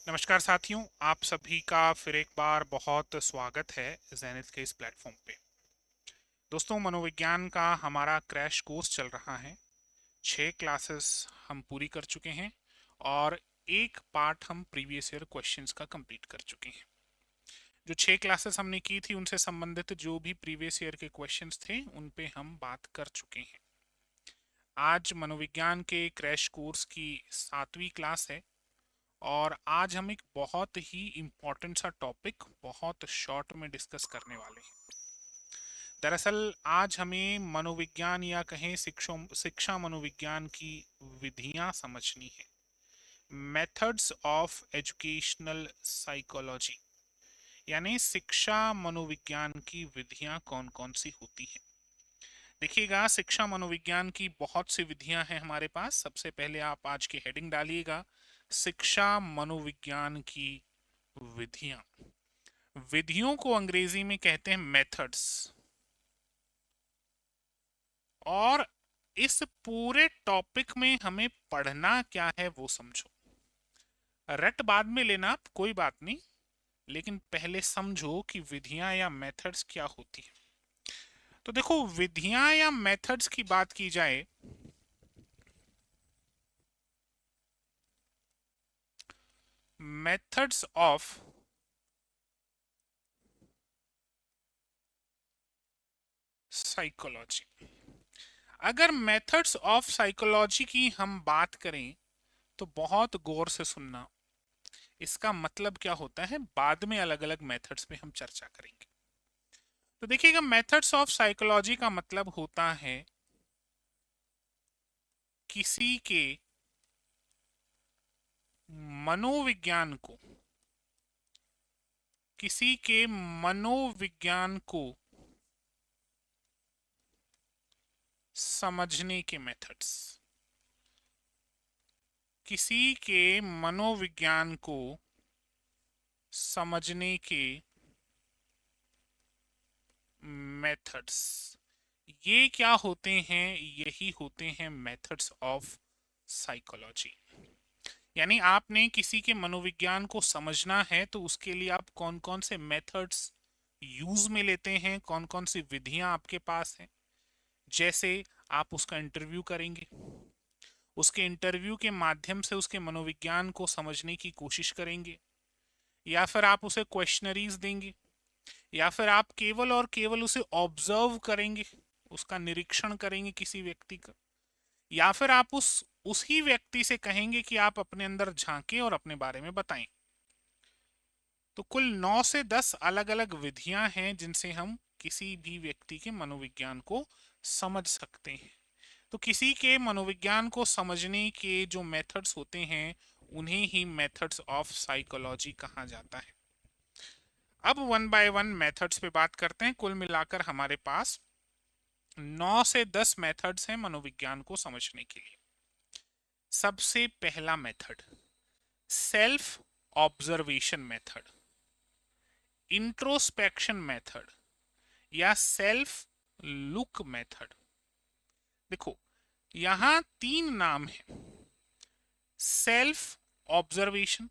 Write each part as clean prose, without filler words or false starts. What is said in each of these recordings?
नमस्कार साथियों, आप सभी का फिर एक बार बहुत स्वागत है ज़ेनिथ के इस प्लेटफॉर्म पे। दोस्तों, मनोविज्ञान का हमारा क्रैश कोर्स चल रहा है। 6 क्लासेस हम पूरी कर चुके हैं और एक पार्ट हम प्रीवियस ईयर क्वेश्चंस का कंप्लीट कर चुके हैं। जो 6 क्लासेस हमने की थी उनसे संबंधित जो भी प्रीवियस ईयर के क्वेश्चंस थे उन पे हम बात कर चुके हैं। आज मनोविज्ञान के क्रैश कोर्स की 7वीं क्लास है और आज हम एक बहुत ही इम्पोर्टेंट सा टॉपिक बहुत शॉर्ट में डिस्कस करने वाले हैं। दरअसल आज हमें मनोविज्ञान या कहें शिक्षा मनोविज्ञान की विधियां समझनी है। मेथड्स ऑफ एजुकेशनल साइकोलॉजी, यानी शिक्षा मनोविज्ञान की विधियां कौन कौन सी होती हैं। देखिएगा, शिक्षा मनोविज्ञान की बहुत सी विधियां हैं हमारे पास। सबसे पहले आप आज की हेडिंग डालिएगा, शिक्षा मनोविज्ञान की विधियां। विधियों को अंग्रेजी में कहते हैं मेथड्स। और इस पूरे टॉपिक में हमें पढ़ना क्या है वो समझो। रट बाद में लेना कोई बात नहीं, लेकिन पहले समझो कि विधियां या मेथड्स क्या होती हैं। तो देखो, विधियां या मेथड्स की बात की जाए मेथड्स ऑफ साइकोलॉजी। अगर मेथड्स ऑफ साइकोलॉजी की हम बात करें तो बहुत गौर से सुनना। इसका मतलब क्या होता है, बाद में अलग अलग मेथड्स पे हम चर्चा करेंगे। तो देखिएगा, मेथड्स ऑफ साइकोलॉजी का मतलब होता है किसी के मनोविज्ञान को किसी के मनोविज्ञान को समझने के मेथड्स। किसी के मनोविज्ञान को समझने के मेथड्स, ये क्या होते हैं? यही होते हैं मेथड्स ऑफ साइकोलॉजी। यानी आपने किसी के मनोविज्ञान को समझना है तो उसके लिए आप कौन कौन से मेथड्स यूज में लेते हैं, कौन कौन सी विधियां आपके पास हैं। जैसे आप उसका इंटरव्यू करेंगे, उसके इंटरव्यू के माध्यम से उसके मनोविज्ञान को समझने की कोशिश करेंगे, या फिर आप उसे क्वेश्चनरीज देंगे, या फिर आप केवल और केवल उसे ऑब्जर्व करेंगे, उसका निरीक्षण करेंगे किसी व्यक्ति का, या फिर आप उसी व्यक्ति से कहेंगे कि आप अपने अंदर झांकें और अपने बारे में बताएं। तो कुल 9 से 10 अलग अलग विधियां हैं जिनसे हम किसी भी व्यक्ति के मनोविज्ञान को समझ सकते हैं। तो किसी के मनोविज्ञान को समझने के जो मेथड्स होते हैं उन्हें ही मेथड्स ऑफ साइकोलॉजी कहा जाता है। अब वन बाय वन मेथड्स पे बात करते हैं। कुल मिलाकर हमारे पास 9 से 10 मेथड्स हैं मनोविज्ञान को समझने के लिए। सबसे पहला method self observation method, introspection method या सेल्फ लुक मेथड। देखो, यहां 3 नाम है। सेल्फ ऑब्जर्वेशन,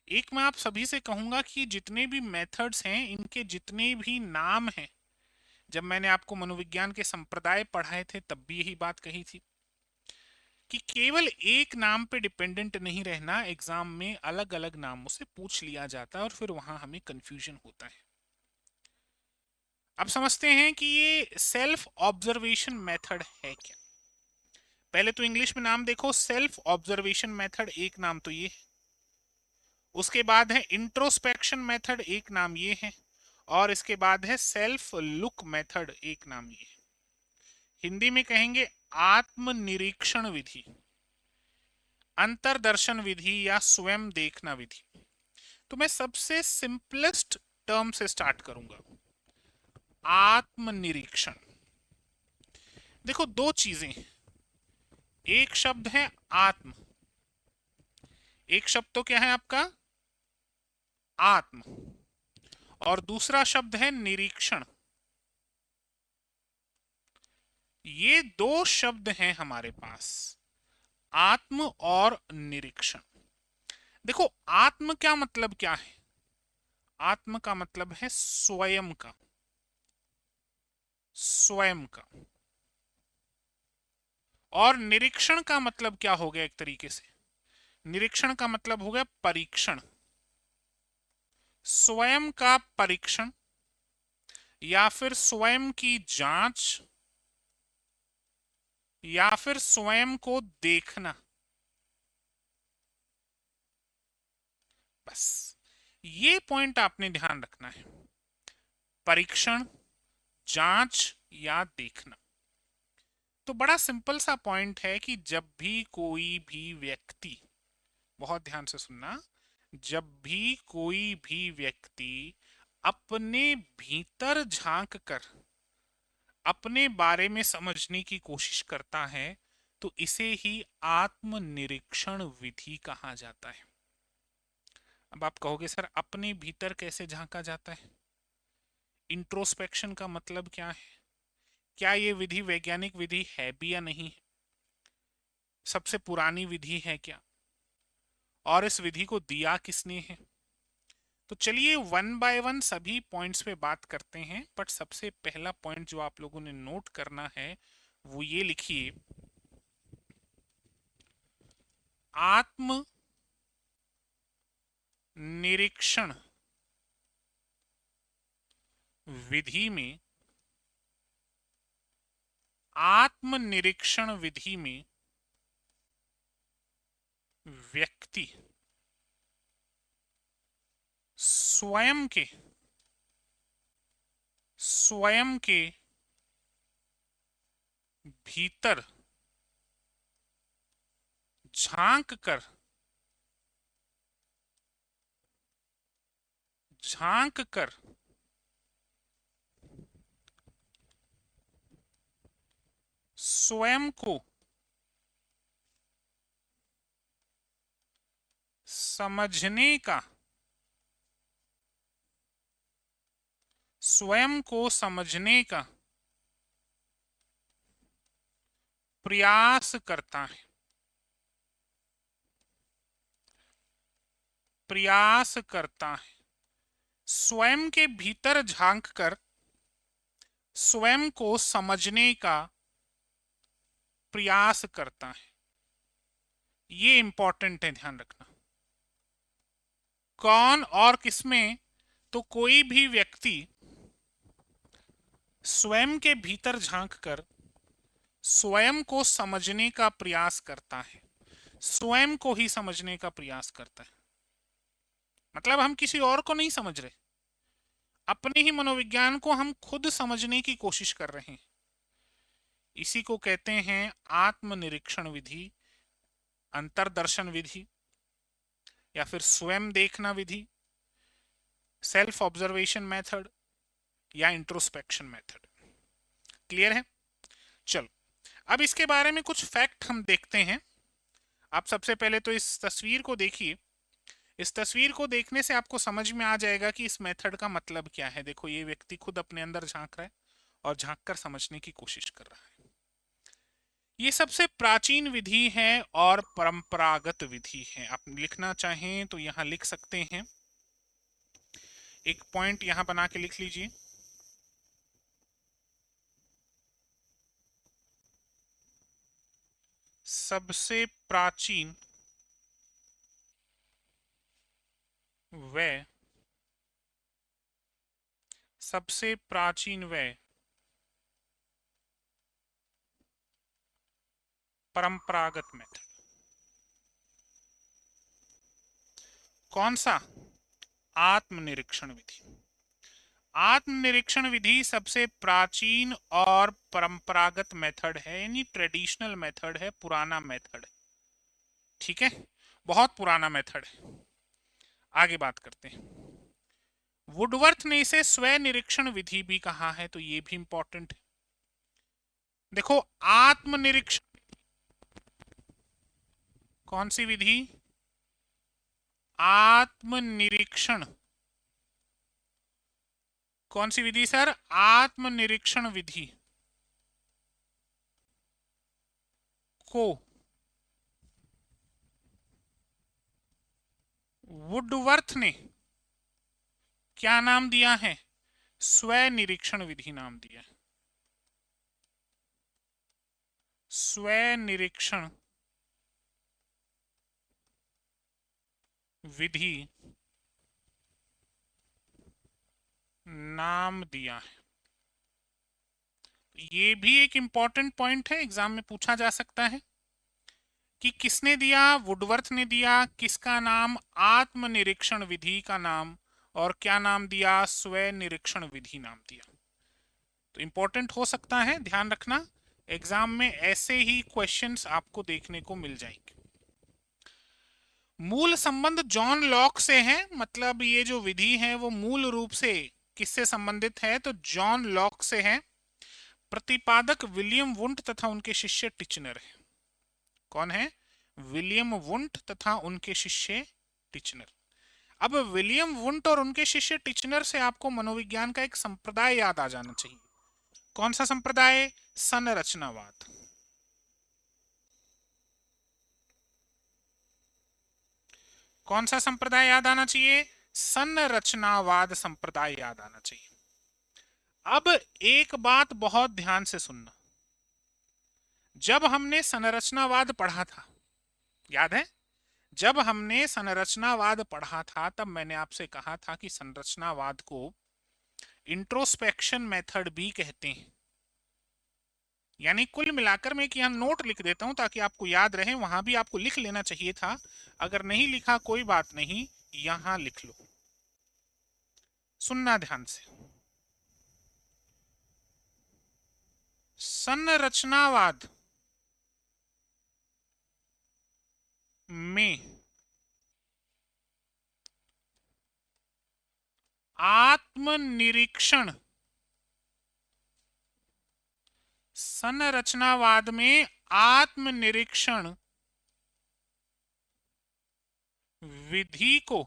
एक मैं आप सभी से कहूंगा कि जितने भी मेथड्स हैं इनके जितने भी नाम हैं, जब मैंने आपको मनोविज्ञान के संप्रदाय पढ़ाए थे तब भी यही बात कही थी कि केवल एक नाम पे डिपेंडेंट नहीं रहना। एग्जाम में अलग अलग नामों से पूछ लिया जाता है और फिर वहां हमें कंफ्यूजन होता है। अब समझते हैं कि ये सेल्फ ऑब्जर्वेशन मेथड है क्या। पहले तो इंग्लिश में नाम देखो, सेल्फ ऑब्जर्वेशन मेथड एक नाम तो ये है, उसके बाद है इंट्रोस्पेक्शन मेथड एक नाम ये है, और इसके बाद है सेल्फ लुक मेथड एक नाम ये है। हिंदी में कहेंगे आत्मनिरीक्षण विधि, अंतर्दर्शन विधि या स्वयं देखना विधि। तो मैं सबसे सिंपलेस्ट टर्म से स्टार्ट करूंगा, आत्मनिरीक्षण। देखो, दो चीजें, एक शब्द है आत्म, एक शब्द तो क्या है आपका आत्म, और दूसरा शब्द है निरीक्षण। ये दो शब्द हैं हमारे पास, आत्म और निरीक्षण। देखो, आत्म क्या मतलब क्या है? आत्म का मतलब है स्वयं का, स्वयं का। और निरीक्षण का मतलब क्या हो गया? एक तरीके से निरीक्षण का मतलब हो गया परीक्षण, स्वयं का परीक्षण या फिर स्वयं की जांच या फिर स्वयं को देखना। बस ये पॉइंट आपने ध्यान रखना है, परीक्षण, जांच या देखना। तो बड़ा सिंपल सा पॉइंट है कि जब भी कोई भी व्यक्ति, बहुत ध्यान से सुनना, जब भी कोई भी व्यक्ति अपने भीतर झांक कर अपने बारे में समझने की कोशिश करता है तो इसे ही आत्मनिरीक्षण विधि कहा जाता है। अब आप कहोगे सर अपने भीतर कैसे झांका जाता है? इंट्रोस्पेक्शन का मतलब क्या है? क्या ये विधि वैज्ञानिक विधि है भी या नहीं है? सबसे पुरानी विधि है क्या? और इस विधि को दिया किसने है? तो चलिए वन बाय वन सभी पॉइंट्स पे बात करते हैं। बट सबसे पहला पॉइंट जो आप लोगों ने नोट करना है वो ये लिखिए, आत्म निरीक्षण विधि में, आत्मनिरीक्षण विधि में व्यक्ति स्वयं के, स्वयं के भीतर झांक कर, झांक कर स्वयं को समझने का, स्वयं को समझने का प्रयास करता है, प्रयास करता है। स्वयं के भीतर झांक कर स्वयं को समझने का प्रयास करता है। ये इंपॉर्टेंट है, ध्यान रखना। कौन और किसमें? तो कोई भी व्यक्ति स्वयं के भीतर झांक कर स्वयं को समझने का प्रयास करता है, स्वयं को ही समझने का प्रयास करता है। मतलब हम किसी और को नहीं समझ रहे, अपने ही मनोविज्ञान को हम खुद समझने की कोशिश कर रहे हैं। इसी को कहते हैं आत्मनिरीक्षण विधि, अंतरदर्शन विधि, या फिर स्वयं देखना विधि, सेल्फ ऑब्जर्वेशन मेथड या इंट्रोस्पेक्शन मेथड। क्लियर है? चलो अब इसके बारे में कुछ फैक्ट हम देखते हैं। आप सबसे पहले तो इस तस्वीर को देखिए। इस तस्वीर को देखने से आपको समझ में आ जाएगा कि इस मेथड का मतलब क्या है। देखो ये व्यक्ति खुद अपने अंदर झांक रहा है और झांक कर समझने की कोशिश कर रहा है। ये सबसे प्राचीन विधि है और परंपरागत विधि है। आप लिखना चाहें तो यहां लिख सकते हैं, एक पॉइंट यहां बना के लिख लीजिए। सबसे प्राचीन व सबसे प्राचीन व परंपरागत मेथड कौन सा? आत्मनिरीक्षण विधि। आत्मनिरीक्षण विधि सबसे प्राचीन और परंपरागत मेथड है, यानी ट्रेडिशनल मेथड है, पुराना मेथड है। ठीक है, बहुत पुराना मेथड है। आगे बात करते हैं। वुडवर्थ ने इसे स्व निरीक्षण विधि भी कहा है, तो ये भी इंपॉर्टेंट है। देखो आत्मनिरीक्षण कौन सी विधि? आत्मनिरीक्षण कौन सी विधि सर? आत्मनिरीक्षण विधि को वुडवर्थ ने क्या नाम दिया है? स्व निरीक्षण विधि नाम दिया है। स्व निरीक्षण विधि नाम दिया है। ये भी एक इंपॉर्टेंट पॉइंट है, एग्जाम में पूछा जा सकता है कि किसने दिया? वुडवर्थ ने दिया। किसका नाम? आत्मनिरीक्षण विधि का नाम। और क्या नाम दिया? स्व निरीक्षण विधि नाम दिया। तो इंपॉर्टेंट हो सकता है, ध्यान रखना, एग्जाम में ऐसे ही क्वेश्चंस आपको देखने को मिल जाएंगे। मूल संबंध जॉन लॉक से है, मतलब ये जो विधि है वो मूल रूप से किससे संबंधित है? तो जॉन लॉक से है। प्रतिपादक विलियम वुंट तथा उनके शिष्य टिचनर है। कौन है? विलियम वुंट तथा उनके शिष्य टिचनर। अब विलियम वुंट और उनके शिष्य टिचनर से आपको मनोविज्ञान का एक संप्रदाय याद आ जाना चाहिए। कौन सा संप्रदाय? संरचनावाद। कौन सा संप्रदाय याद आना चाहिए? संरचनावाद संप्रदाय याद आना चाहिए। अब एक बात बहुत ध्यान से सुनना, जब हमने संरचनावाद पढ़ा था, याद है? जब हमने संरचनावाद पढ़ा था तब मैंने आपसे कहा था कि संरचनावाद को इंट्रोस्पेक्शन मेथड भी कहते हैं। यानी कुल मिलाकर मैं एक यहां नोट लिख देता हूं ताकि आपको याद रहे, वहां भी आपको लिख लेना चाहिए था, अगर नहीं लिखा कोई बात नहीं, यहां लिख लो। सुनना ध्यान से। संरचनावाद में आत्मनिरीक्षण, संरचनावाद में आत्मनिरीक्षण विधि को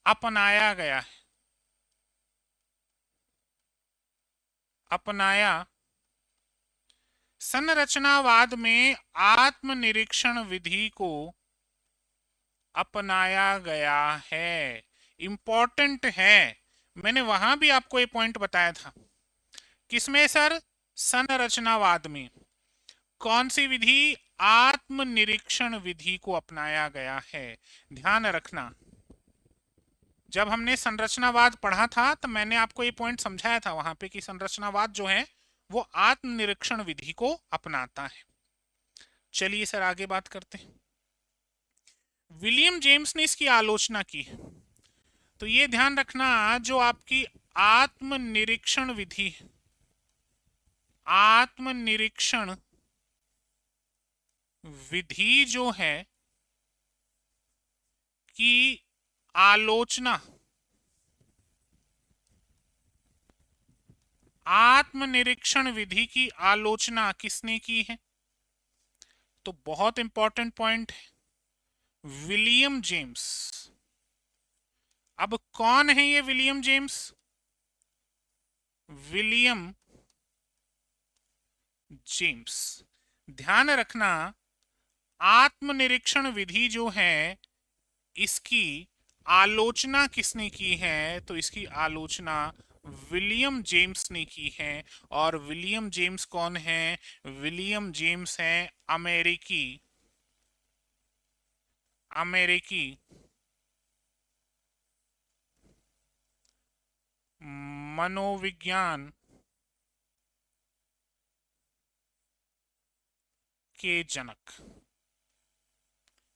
अपनाया गया है। अपनाया, संरचनावाद में आत्मनिरीक्षण विधि को अपनाया गया है। इंपॉर्टेंट है, मैंने वहां भी आपको ये पॉइंट बताया था। किसमें सर? संरचनावाद में। कौन सी विधि? आत्मनिरीक्षण विधि को अपनाया गया है। ध्यान रखना, जब हमने संरचनावाद पढ़ा था तो मैंने आपको ये पॉइंट समझाया था वहां पे कि संरचनावाद जो है वो आत्मनिरीक्षण विधि को अपनाता है। चलिए सर आगे बात करते हैं। विलियम जेम्स ने इसकी आलोचना की है, तो ये ध्यान रखना, जो आपकी आत्मनिरीक्षण विधि, आत्मनिरीक्षण विधि जो है की आलोचना, आत्मनिरीक्षण विधि की आलोचना किसने की है? तो बहुत इंपॉर्टेंट पॉइंट है, विलियम जेम्स। अब कौन है ये विलियम जेम्स? William James. ध्यान रखना, आत्मनिरीक्षण विधि जो है इसकी आलोचना किसने की है? तो इसकी आलोचना विलियम जेम्स ने की है। और विलियम जेम्स कौन है? विलियम जेम्स है अमेरिकी, अमेरिकी मनोविज्ञान के जनक।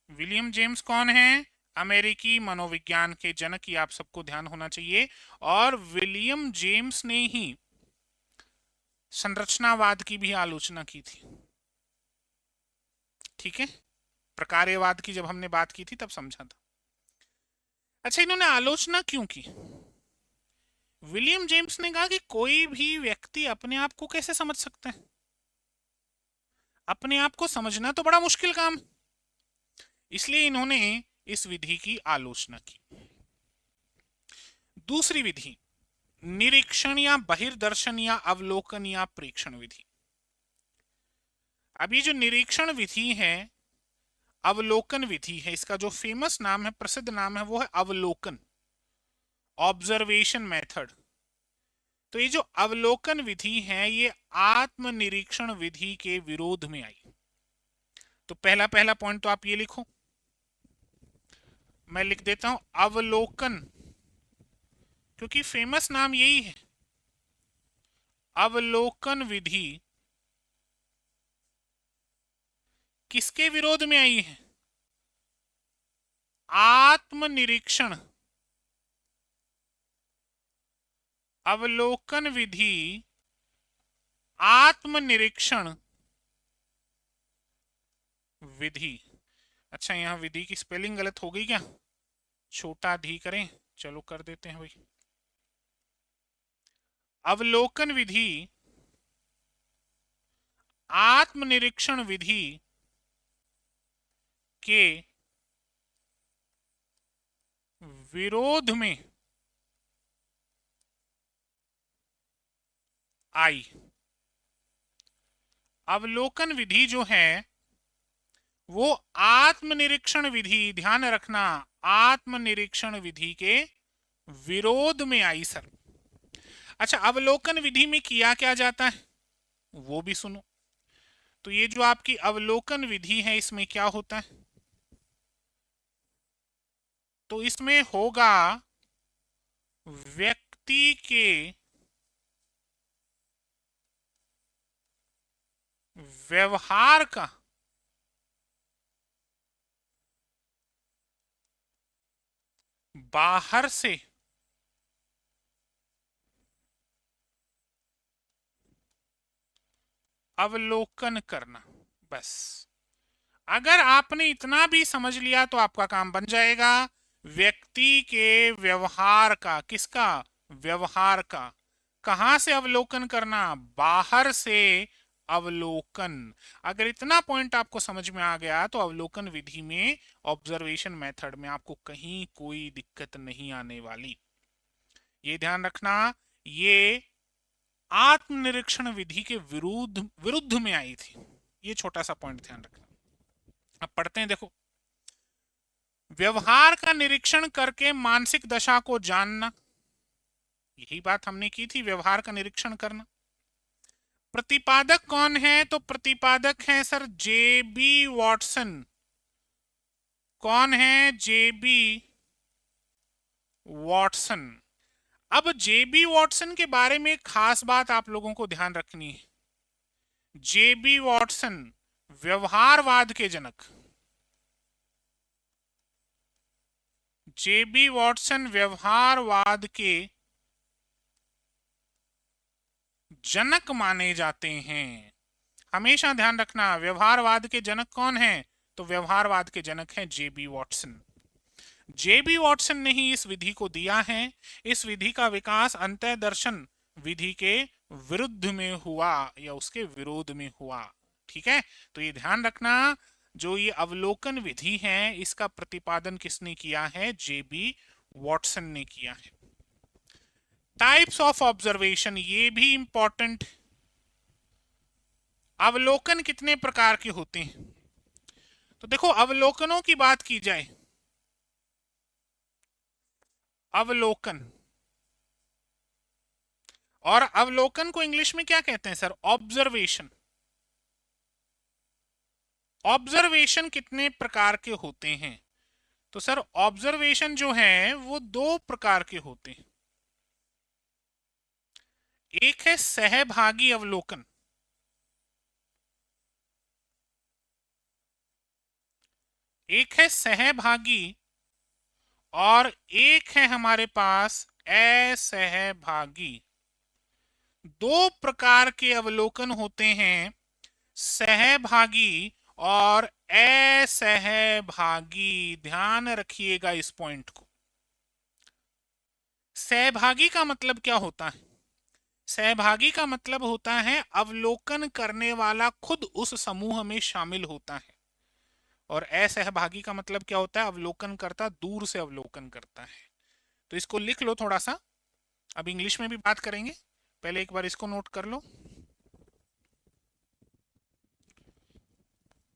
विलियम जेम्स कौन है? अमेरिकी मनोविज्ञान के जनक, ये आप सबको ध्यान होना चाहिए। और विलियम जेम्स ने ही संरचनावाद की भी आलोचना की थी। ठीक है, प्रकार्यवाद की जब हमने बात की थी तब समझा था। अच्छा, इन्होंने आलोचना क्यों की? विलियम जेम्स ने कहा कि कोई भी व्यक्ति अपने आप को कैसे समझ सकता है? अपने आप को समझना तो बड़ा मुश्किल काम, इसलिए इन्होंने इस विधि की आलोचना की। दूसरी विधि, निरीक्षण या बहिर्दर्शन या अवलोकन या प्रेक्षण विधि। अब ये जो निरीक्षण विधि है, अवलोकन विधि है, इसका जो फेमस नाम है, प्रसिद्ध नाम है, वो है अवलोकन, ऑब्जर्वेशन मेथड। तो ये जो अवलोकन विधि है ये आत्मनिरीक्षण विधि के विरोध में आई। तो पहला पहला पॉइंट तो आप ये लिखो, मैं लिख देता हूं अवलोकन, क्योंकि फेमस नाम यही है। अवलोकन विधि किसके विरोध में आई है? आत्मनिरीक्षण। अवलोकन विधि आत्मनिरीक्षण विधि। अच्छा, यहां विधि की स्पेलिंग गलत हो गई क्या? छोटा धी करें, चलो कर देते हैं भाई। अवलोकन विधि आत्मनिरीक्षण विधि के विरोध में आई। अवलोकन विधि जो है वो आत्मनिरीक्षण विधि, ध्यान रखना, आत्मनिरीक्षण विधि के विरोध में आई सर। अच्छा, अवलोकन विधि में किया क्या जाता है वो भी सुनो। तो ये जो आपकी अवलोकन विधि है इसमें क्या होता है? तो इसमें होगा व्यक्ति के व्यवहार का बाहर से अवलोकन करना। बस, अगर आपने इतना भी समझ लिया तो आपका काम बन जाएगा। व्यक्ति के व्यवहार का, किसका? व्यवहार का। कहां से अवलोकन करना? बाहर से अवलोकन। अगर इतना पॉइंट आपको समझ में आ गया तो अवलोकन विधि में, ऑब्जर्वेशन मेथड में आपको कहीं कोई दिक्कत नहीं आने वाली। ये ध्यान रखना, ये आत्मनिरीक्षण विधि के विरुद्ध विरुद्ध में आई थी। ये छोटा सा पॉइंट ध्यान रखना। अब पढ़ते हैं, देखो। व्यवहार का निरीक्षण करके मानसिक दशा को जानना, यही बात हमने की थी, व्यवहार का निरीक्षण करना। प्रतिपादक कौन है? तो प्रतिपादक है सर जेबी वॉटसन। कौन है? जेबी वॉटसन। अब जेबी वॉटसन के बारे में एक खास बात आप लोगों को ध्यान रखनी है। जेबी वॉटसन व्यवहारवाद के जनक। जेबी वॉटसन व्यवहारवाद के जनक माने जाते हैं। हमेशा ध्यान रखना, व्यवहारवाद के जनक कौन है? तो व्यवहारवाद के जनक हैं जेबी वॉटसन। जेबी वॉटसन ने ही इस विधि को दिया है। इस विधि का विकास अंतः दर्शन विधि के विरुद्ध में हुआ या उसके विरोध में हुआ। ठीक है, तो ये ध्यान रखना, जो ये अवलोकन विधि है इसका प्रतिपादन किसने किया है? जेबी वॉटसन ने किया है। टाइप्स ऑफ ऑब्जर्वेशन, ये भी इंपॉर्टेंट। अवलोकन कितने प्रकार के होते हैं? तो देखो, अवलोकनों की बात की जाए, अवलोकन, और अवलोकन को इंग्लिश में क्या कहते हैं सर? ऑब्जर्वेशन। ऑब्जर्वेशन कितने प्रकार के होते हैं? तो सर ऑब्जर्वेशन जो है वो दो प्रकार के होते हैं। एक है सहभागी अवलोकन, एक है सहभागी, और एक है हमारे पास असहभागी। दो प्रकार के अवलोकन होते हैं, सहभागी और असहभागी। ध्यान रखिएगा इस पॉइंट को। सहभागी का मतलब क्या होता है? सहभागी का मतलब होता है अवलोकन करने वाला खुद उस समूह में शामिल होता है। और असहभागी का मतलब क्या होता है? अवलोकन करता दूर से अवलोकन करता है। तो इसको लिख लो थोड़ा सा, अब इंग्लिश में भी बात करेंगे, पहले एक बार इसको नोट कर लो।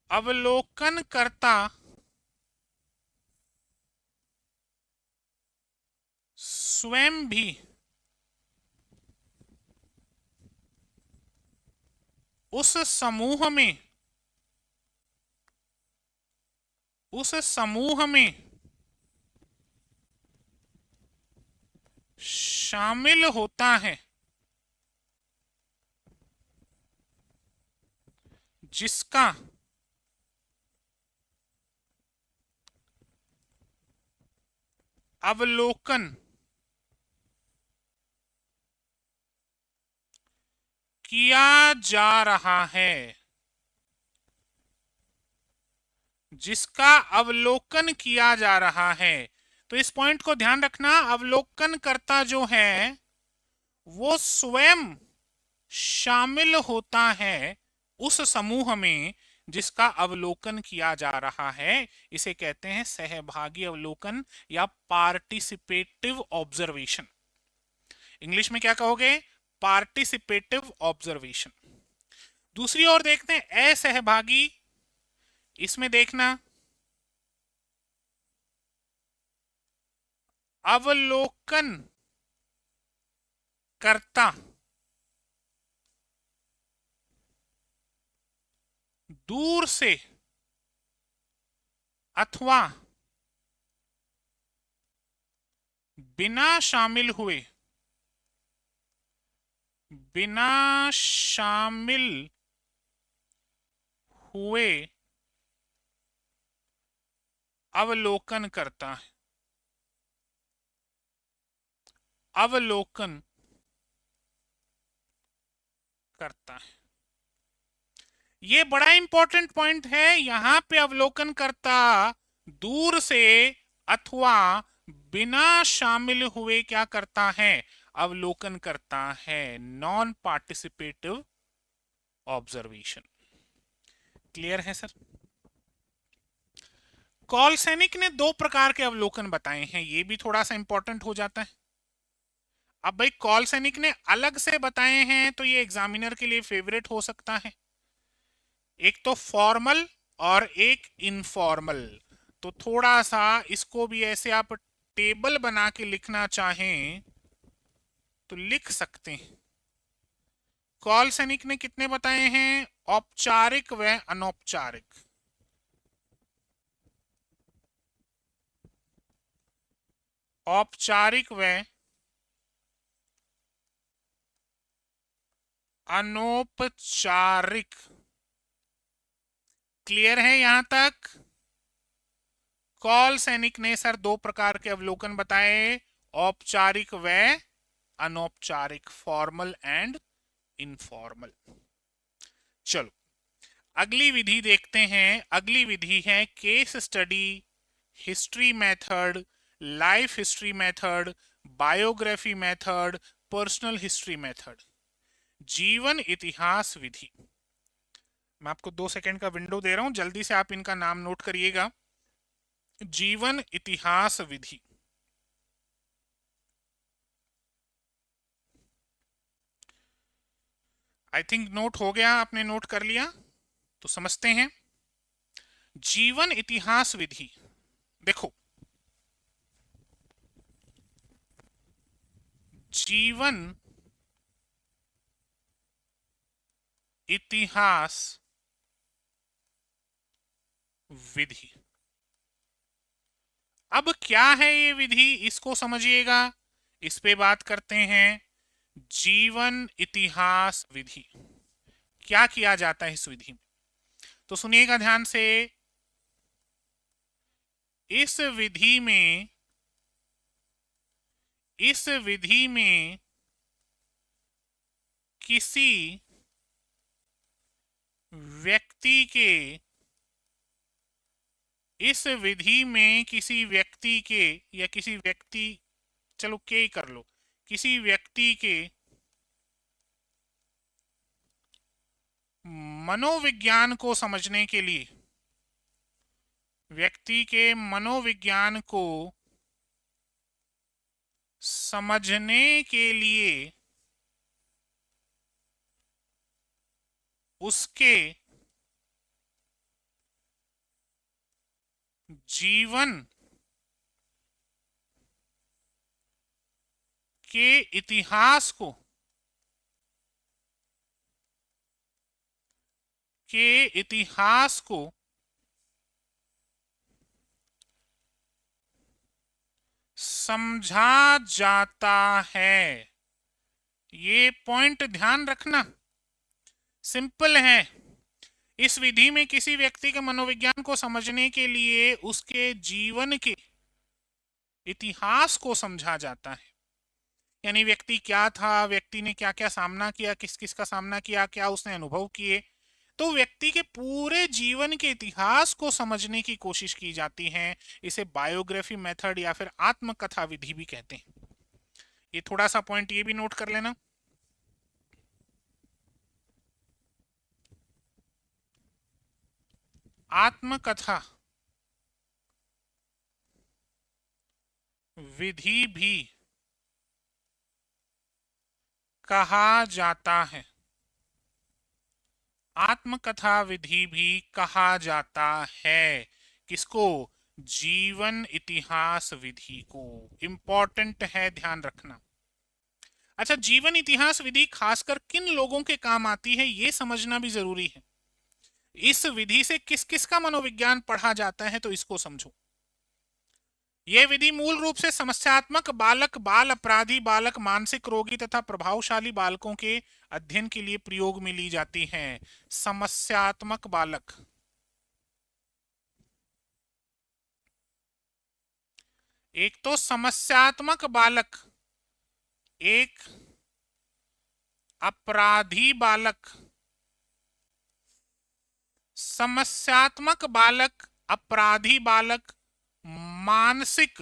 अवलोकन करता स्वयं भी उस समूह में शामिल होता है, जिसका अवलोकन किया जा रहा है, जिसका अवलोकन किया जा रहा है। तो इस पॉइंट को ध्यान रखना, अवलोकन करता जो है वो स्वयं शामिल होता है उस समूह में जिसका अवलोकन किया जा रहा है। इसे कहते हैं सहभागी अवलोकन या पार्टिसिपेटिव ऑब्जर्वेशन। इंग्लिश में क्या कहोगे? Participative observation. दूसरी ओर देखते हैं असहभागी। इसमें देखना, अवलोकन करता दूर से अथवा बिना शामिल हुए अवलोकन करता है। अवलोकन करता है, ये बड़ा इंपॉर्टेंट पॉइंट है। यहां पे अवलोकन करता दूर से अथवा बिना शामिल हुए क्या करता है? अवलोकन करता है। Non participative observation. क्लियर है सर? कॉल सैनिक ने दो प्रकार के अवलोकन बताए हैं, ये भी थोड़ा सा इंपॉर्टेंट हो जाता है। अब भाई कॉल सैनिक ने अलग से बताए हैं तो ये एग्जामिनर के लिए फेवरेट हो सकता है। एक तो फॉर्मल और एक इनफॉर्मल। तो थोड़ा सा इसको भी ऐसे आप टेबल बना के लिखना चाहें तो लिख सकते हैं। कॉल सैनिक ने कितने बताए हैं? औपचारिक व अनौपचारिक। औपचारिक व अनौपचारिक। क्लियर है यहां तक? कॉल सैनिक ने सर दो प्रकार के अवलोकन बताए, औपचारिक व अनौपचारिक, फॉर्मल एंड इनफॉर्मल। चलो अगली विधि देखते हैं। अगली विधि है case study, history method, life history method, biography method, personal history method. जीवन इतिहास विधि। मैं आपको 2 सेकंड का विंडो दे रहा हूं, जल्दी से आप इनका नाम नोट करिएगा। जीवन इतिहास विधि। आई थिंक नोट हो गया, आपने नोट कर लिया तो समझते हैं। जीवन इतिहास विधि देखो, जीवन इतिहास विधि। अब क्या है ये विधि, इसको समझिएगा, इस पे बात करते हैं। जीवन इतिहास विधि, क्या किया जाता है इस विधि में? तो सुनिएगा ध्यान से। इस विधि में किसी व्यक्ति के इस विधि में किसी व्यक्ति के या किसी व्यक्ति, चलो के ही कर लो, किसी व्यक्ति के मनोविज्ञान को समझने के लिए, व्यक्ति के मनोविज्ञान को समझने के लिए उसके जीवन के इतिहास को समझा जाता है। ये पॉइंट ध्यान रखना, सिंपल है। इस विधि में किसी व्यक्ति के मनोविज्ञान को समझने के लिए उसके जीवन के इतिहास को समझा जाता है। यानी व्यक्ति क्या था, व्यक्ति ने क्या क्या सामना किया, किस किस का सामना किया, क्या उसने अनुभव किए, तो व्यक्ति के पूरे जीवन के इतिहास को समझने की कोशिश की जाती है। इसे बायोग्राफी मेथड या फिर आत्मकथा विधि भी कहते हैं। ये थोड़ा सा पॉइंट ये भी नोट कर लेना। आत्मकथा विधि भी कहा जाता है। आत्मकथा विधि भी कहा जाता है। किसको? जीवन इतिहास विधि को। इंपॉर्टेंट है, ध्यान रखना। अच्छा, जीवन इतिहास विधि खासकर किन लोगों के काम आती है, यह समझना भी जरूरी है। इस विधि से किस किस का मनोविज्ञान पढ़ा जाता है, तो इसको समझो। यह विधि मूल रूप से समस्यात्मक बालक, बाल अपराधी बालक, मानसिक रोगी तथा प्रभावशाली बालकों के अध्ययन के लिए प्रयोग में ली जाती है। समस्यात्मक बालक, एक तो समस्यात्मक बालक, एक अपराधी बालक। समस्यात्मक बालक, अपराधी बालक, मानसिक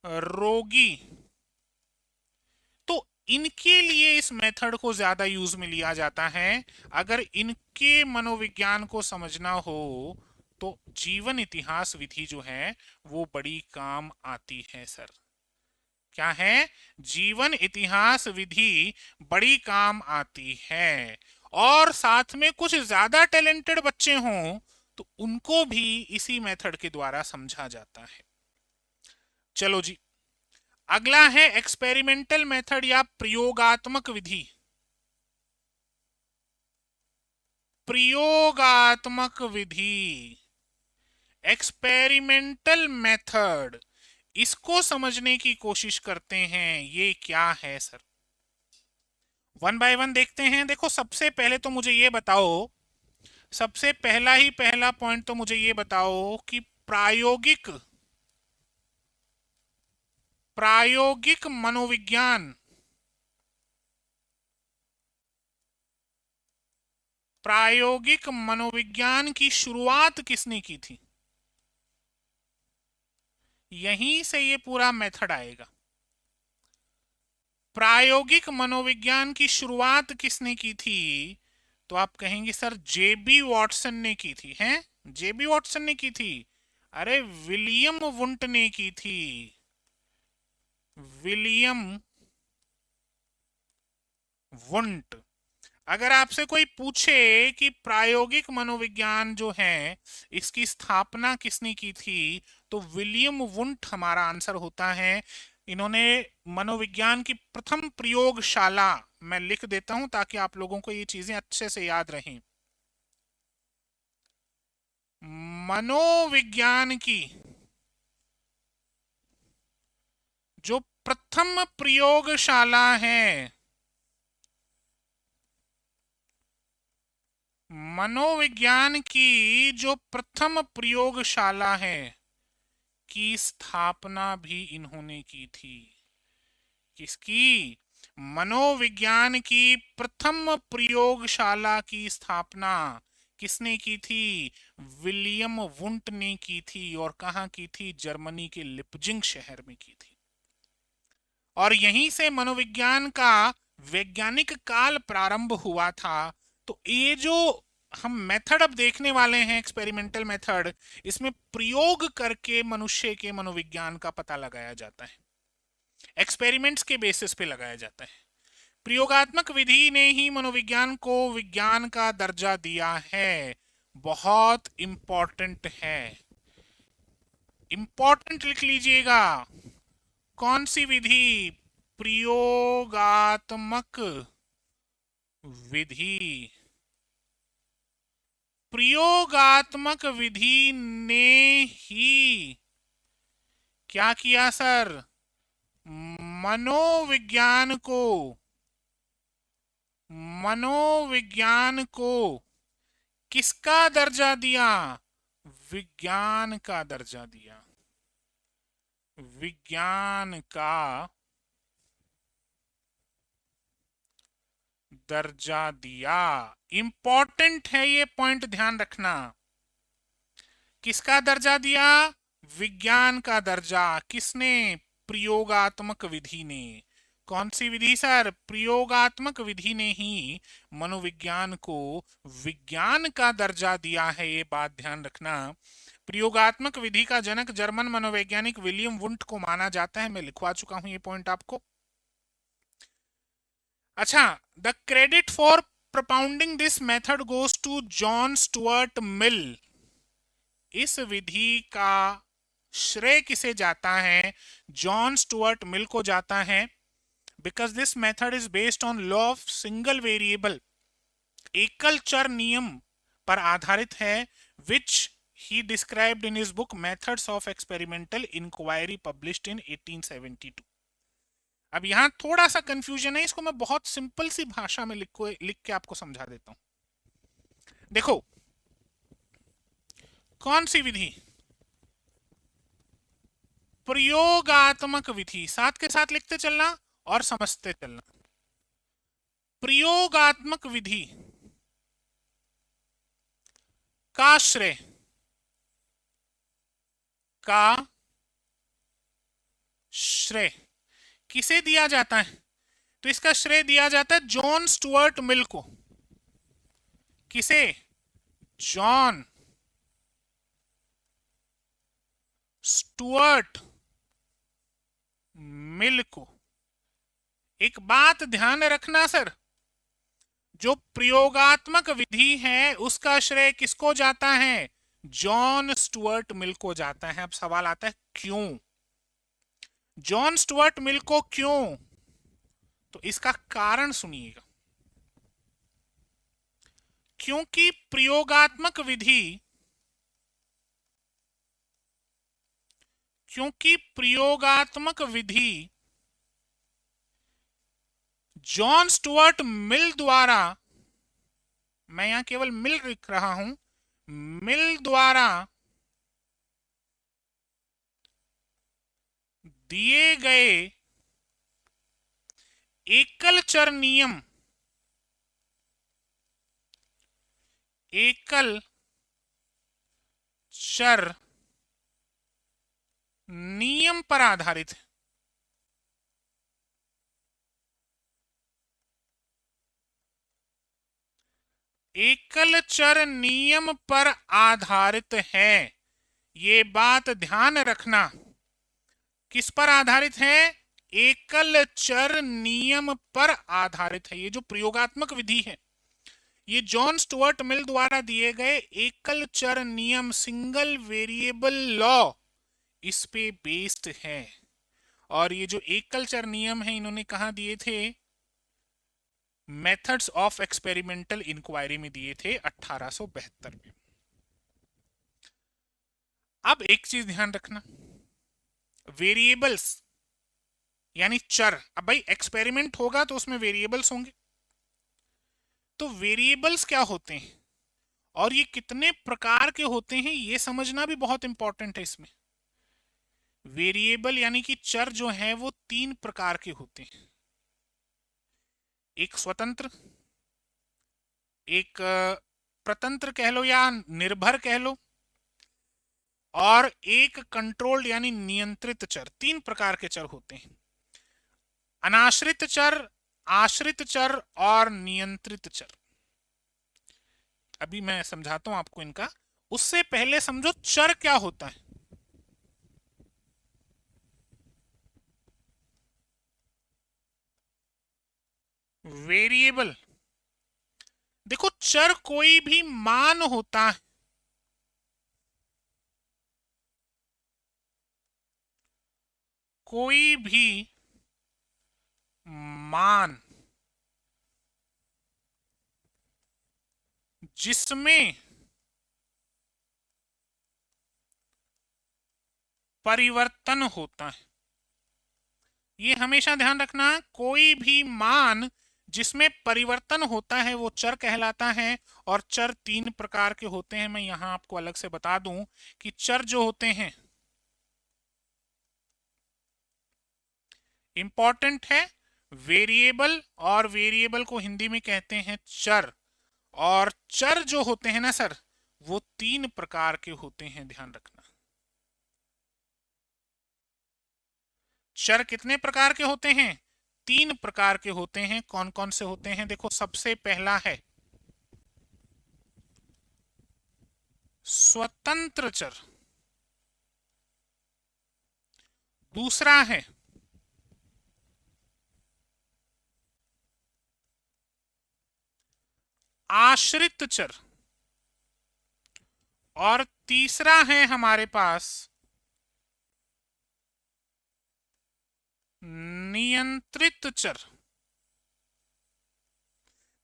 रोगी, तो इनके लिए इस मेथड को ज्यादा यूज में लिया जाता है। अगर इनके मनोविज्ञान को समझना हो तो जीवन इतिहास विधि जो है वो बड़ी काम आती है सर। क्या है? जीवन इतिहास विधि बड़ी काम आती है। और साथ में कुछ ज्यादा टैलेंटेड बच्चे हों तो उनको भी इसी मेथड के द्वारा समझा जाता है। चलो जी, अगला है एक्सपेरिमेंटल मेथड या प्रयोगात्मक विधि। प्रयोगात्मक विधि, एक्सपेरिमेंटल मेथड, इसको समझने की कोशिश करते हैं। ये क्या है सर? वन बाय वन देखते हैं। देखो, सबसे पहले तो मुझे ये बताओ, सबसे पहला पॉइंट तो मुझे ये बताओ कि प्रायोगिक मनोविज्ञान, प्रायोगिक मनोविज्ञान की शुरुआत किसने की थी? यहीं से ये पूरा मेथड आएगा। प्रायोगिक मनोविज्ञान की शुरुआत किसने की थी? तो आप कहेंगे सर जेबी वॉटसन ने की थी। हैं? जेबी वॉटसन ने की थी? अरे विलियम वुंट ने की थी। William Wundt. अगर आपसे कोई पूछे कि प्रायोगिक मनोविज्ञान जो है इसकी स्थापना किसने की थी, तो विलियम वुंट हमारा आंसर होता है। इन्होंने मनोविज्ञान की प्रथम प्रयोगशाला, मैं लिख देता हूं ताकि आप लोगों को ये चीजें अच्छे से याद रहें। मनोविज्ञान की जो प्रथम प्रयोगशाला है, मनोविज्ञान की जो प्रथम प्रयोगशाला है की स्थापना भी इन्होंने की थी। किसकी? मनोविज्ञान की प्रथम प्रयोगशाला की स्थापना किसने की थी? विलियम वुंट ने की थी। और कहां की थी? जर्मनी के लिपजिंग शहर में की थी। और यहीं से मनोविज्ञान का वैज्ञानिक काल प्रारंभ हुआ था। तो ये जो हम मेथड अब देखने वाले हैं, एक्सपेरिमेंटल मेथड, इसमें प्रयोग करके मनुष्य के मनोविज्ञान का पता लगाया जाता है। एक्सपेरिमेंट्स के बेसिस पे लगाया जाता है। प्रयोगात्मक विधि ने ही मनोविज्ञान को विज्ञान का दर्जा दिया है। बहुत इंपॉर्टेंट है, इंपॉर्टेंट लिख लीजिएगा। कौन सी विधि? प्रयोगात्मक विधि। प्रयोगात्मक विधि ने ही क्या किया सर? मनोविज्ञान को किसका दर्जा दिया? विज्ञान का दर्जा दिया। विज्ञान का दर्जा दिया। इंपॉर्टेंट है ये पॉइंट, ध्यान रखना। किसका दर्जा दिया? विज्ञान का दर्जा। किसने? प्रयोगात्मक विधि ने। कौन सी विधि सर? प्रयोगात्मक विधि ने ही मनोविज्ञान को विज्ञान का दर्जा दिया है, ये बात ध्यान रखना। प्रयोगात्मक विधि का जनक जर्मन मनोवैज्ञानिक विलियम वुंट को माना जाता है। मैं लिखवा चुका हूं ये पॉइंट आपको। अच्छा, the credit for propounding this method goes to John Stuart Mill. इस विधि का श्रेय किसे जाता है? जॉन स्टुअर्ट मिल को जाता है। Because this method is based on law of single variable, एकल चर नियम पर आधारित है, विच he described in his book Methods of Experimental Inquiry published in 1872। अब यहां थोड़ा सा कंफ्यूजन है, इसको मैं बहुत सिंपल सी भाषा में लिख के आपको समझा देता हूं। देखो, कौन सी विधि? प्रयोगात्मक विधि। साथ के साथ लिखते चलना और समझते चलना। प्रयोगात्मक विधि का श्रेय किसे दिया जाता है? तो इसका श्रेय दिया जाता है जॉन स्टुअर्ट मिल को। किसे? जॉन स्टुअर्ट मिल को। एक बात ध्यान रखना सर, जो प्रयोगात्मक विधि है उसका श्रेय किसको जाता है? जॉन स्टुअर्ट मिल को जाता है। अब सवाल आता है क्यों? जॉन स्टुअर्ट मिल को क्यों? तो इसका कारण सुनिएगा। क्योंकि प्रयोगात्मक विधि जॉन स्टुअर्ट मिल द्वारा, मैं यहां केवल मिल लिख रहा हूं, मिल द्वारा दिए गए एकल चर नियम पर आधारित है। एकल चर नियम पर आधारित है, ये बात ध्यान रखना। किस पर आधारित है? एकल चर नियम पर आधारित है। ये जो प्रयोगात्मक विधि है, ये जॉन स्टुअर्ट मिल द्वारा दिए गए एकल चर नियम, सिंगल वेरिएबल लॉ, इस पे बेस्ड है। और ये जो एकल चर नियम है, इन्होंने कहां दिए थे? मेथड्स ऑफ एक्सपेरिमेंटल इंक्वायरी में दिए थे 1872 में। अब एक चीज ध्यान रखना, वेरिएबल्स यानी चर। अब भाई एक्सपेरिमेंट होगा तो उसमें वेरिएबल्स होंगे, तो वेरिएबल्स क्या होते हैं और ये कितने प्रकार के होते हैं, ये समझना भी बहुत इंपॉर्टेंट है इसमें। वेरिएबल यानी कि चर जो है वो 3 प्रकार के होते हैं। एक स्वतंत्र, एक प्रतंत्र कह लो या निर्भर कह लो, और एक कंट्रोल्ड यानी नियंत्रित चर। 3 प्रकार के चर होते हैं, अनाश्रित चर, आश्रित चर और नियंत्रित चर। अभी मैं समझाता हूं आपको इनका, उससे पहले समझो चर क्या होता है। वेरिएबल, देखो चर कोई भी मान होता है, कोई भी मान जिसमें परिवर्तन होता है, ये हमेशा ध्यान रखना, कोई भी मान जिसमें परिवर्तन होता है वो चर कहलाता है। और चर तीन प्रकार के होते हैं, मैं यहां आपको अलग से बता दूं कि चर जो होते हैं, इंपॉर्टेंट है, वेरिएबल, और वेरिएबल को हिंदी में कहते हैं चर। और चर जो होते हैं ना सर, वो तीन प्रकार के होते हैं, ध्यान रखना। चर कितने प्रकार के होते हैं? तीन प्रकार के होते हैं। कौन कौन से होते हैं? देखो, सबसे पहला है स्वतंत्र चर, दूसरा है आश्रित चर, और तीसरा है हमारे पास नियंत्रित चर।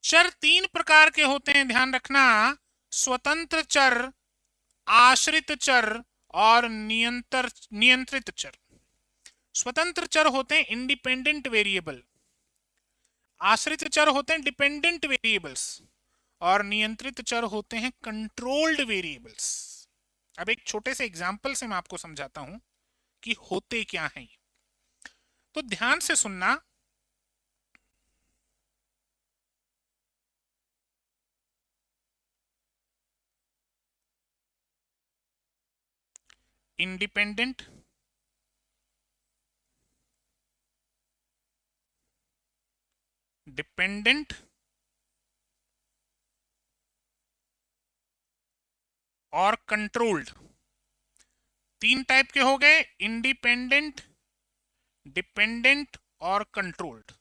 चर तीन प्रकार के होते हैं, ध्यान रखना, स्वतंत्र चर, आश्रित चर और नियंत्रित चर। स्वतंत्र चर होते हैं इंडिपेंडेंट वेरिएबल, आश्रित चर होते हैं डिपेंडेंट वेरिएबल्स, और नियंत्रित चर होते हैं कंट्रोल्ड वेरिएबल्स। अब एक छोटे से एग्जांपल से मैं आपको समझाता हूं कि होते क्या हैं। तो ध्यान से सुनना, इंडिपेंडेंट, डिपेंडेंट और कंट्रोल्ड, तीन टाइप के हो गए, इंडिपेंडेंट, डिपेंडेंट और कंट्रोल्ड।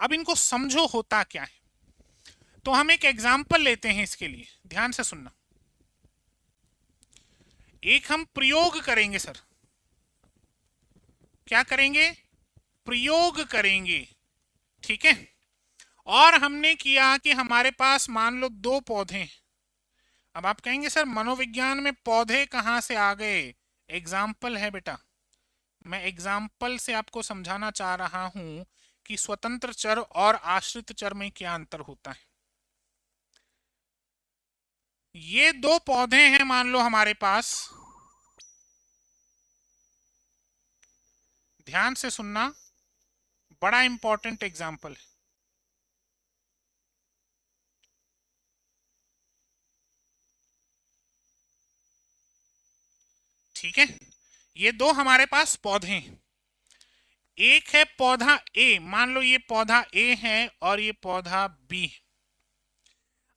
अब इनको समझो होता क्या है। तो हम एक एग्जांपल लेते हैं इसके लिए, ध्यान से सुनना। एक हम प्रयोग करेंगे सर, क्या करेंगे? प्रयोग करेंगे, ठीक है। और हमने किया कि हमारे पास मान लो दो पौधे हैं। अब आप कहेंगे सर मनोविज्ञान में पौधे कहां से आ गए? एग्जाम्पल है बेटा, मैं एग्जाम्पल से आपको समझाना चाह रहा हूं कि स्वतंत्र चर और आश्रित चर में क्या अंतर होता है। ये दो पौधे हैं मान लो हमारे पास, ध्यान से सुनना, बड़ा इंपॉर्टेंट एग्जाम्पल है, ठीक है। ये दो हमारे पास पौधे हैं, एक है पौधा ए, मान लो ये पौधा ए है और ये पौधा बी है।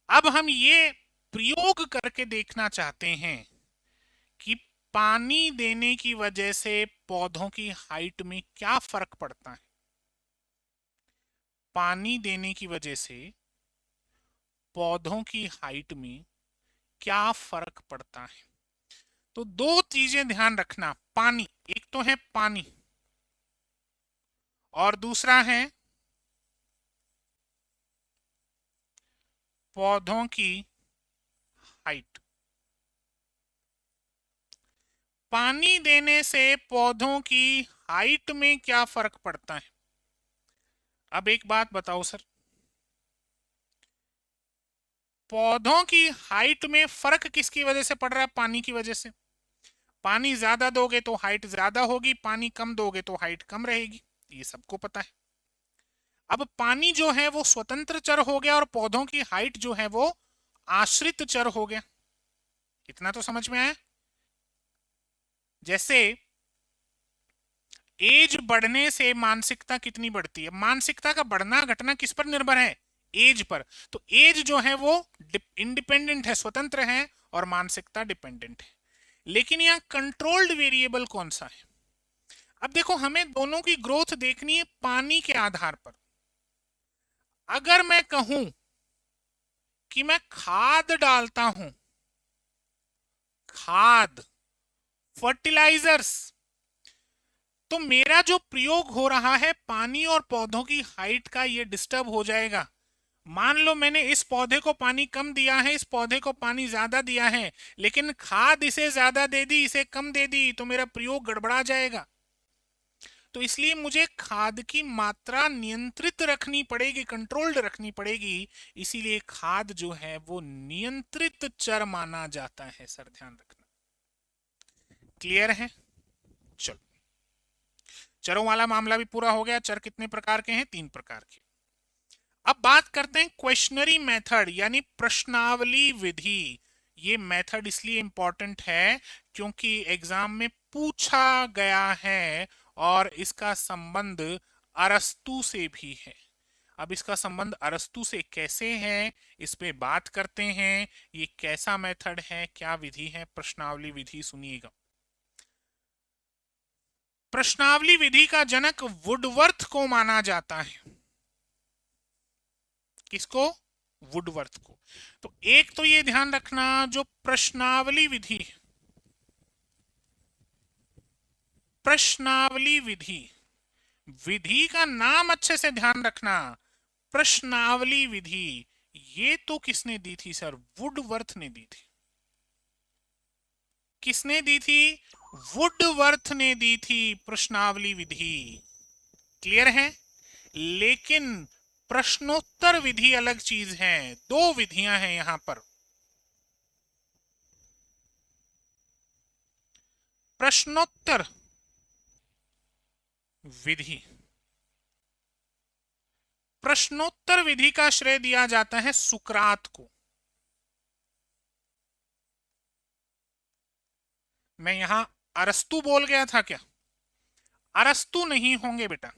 अब हम ये प्रयोग करके देखना चाहते हैं कि पानी देने की वजह से पौधों की हाइट में क्या फर्क पड़ता है। पानी देने की वजह से पौधों की हाइट में क्या फर्क पड़ता है। तो दो चीजें ध्यान रखना, पानी, एक तो है पानी और दूसरा है पौधों की हाइट। पानी देने से पौधों की हाइट में क्या फर्क पड़ता है? अब एक बात बताओ सर, पौधों की हाइट में फर्क किसकी वजह से पड़ रहा है? पानी की वजह से। पानी ज्यादा दोगे तो हाइट ज्यादा होगी, पानी कम दोगे तो हाइट कम रहेगी, ये सबको पता है। अब पानी जो है वो स्वतंत्र चर हो गया और पौधों की हाइट जो है वो आश्रित चर हो गया। इतना तो समझ में आया। जैसे एज बढ़ने से मानसिकता कितनी बढ़ती है? मानसिकता का बढ़ना घटना किस पर निर्भर है? As per. तो एज जो है वो इंडिपेंडेंट है, स्वतंत्र है, और मानसिकता डिपेंडेंट है। लेकिन यहां कंट्रोल्ड वेरिएबल कौन सा है? अब देखो, हमें दोनों की ग्रोथ देखनी है पानी के आधार पर। अगर मैं कहूं कि मैं खाद डालता हूं, खाद, फर्टिलाइजर्स, तो मेरा जो प्रयोग हो रहा है पानी और पौधों की हाइट का, ये डिस्टर्ब हो जाएगा। मान लो मैंने इस पौधे को पानी कम दिया है, इस पौधे को पानी ज्यादा दिया है, लेकिन खाद इसे ज्यादा दे दी, इसे कम दे दी, तो मेरा प्रयोग गड़बड़ा जाएगा। तो इसलिए मुझे खाद की मात्रा नियंत्रित रखनी पड़ेगी, कंट्रोल्ड रखनी पड़ेगी। इसीलिए खाद जो है वो नियंत्रित चर माना जाता है सर, ध्यान रखना। क्लियर है? चलो, चरों वाला मामला भी पूरा हो गया। चर कितने प्रकार के हैं? 3 प्रकार के। अब बात करते हैं क्वेश्चनरी मेथड, यानी प्रश्नावली विधि। ये मेथड इसलिए इंपॉर्टेंट है क्योंकि एग्जाम में पूछा गया है और इसका संबंध अरस्तु से भी है। अब इसका संबंध अरस्तु से कैसे है, इस पे बात करते हैं। ये कैसा मेथड है, क्या विधि है? प्रश्नावली विधि सुनिएगा। प्रश्नावली विधि का जनक वुडवर्थ को माना जाता है। किसको? वुडवर्थ को। तो एक तो ये ध्यान रखना, जो प्रश्नावली विधि, प्रश्नावली विधि, विधि का नाम अच्छे से ध्यान रखना। प्रश्नावली विधि ये तो किसने दी थी सर? वुडवर्थ ने दी थी। किसने दी थी? वुडवर्थ ने दी थी प्रश्नावली विधि। क्लियर है? लेकिन प्रश्नोत्तर विधि अलग चीज है। 2 विधियां हैं यहां पर। प्रश्नोत्तर विधि, प्रश्नोत्तर विधि का श्रेय दिया जाता है सुकरात को। मैं यहां अरस्तु बोल गया था क्या? अरस्तु नहीं होंगे बेटा,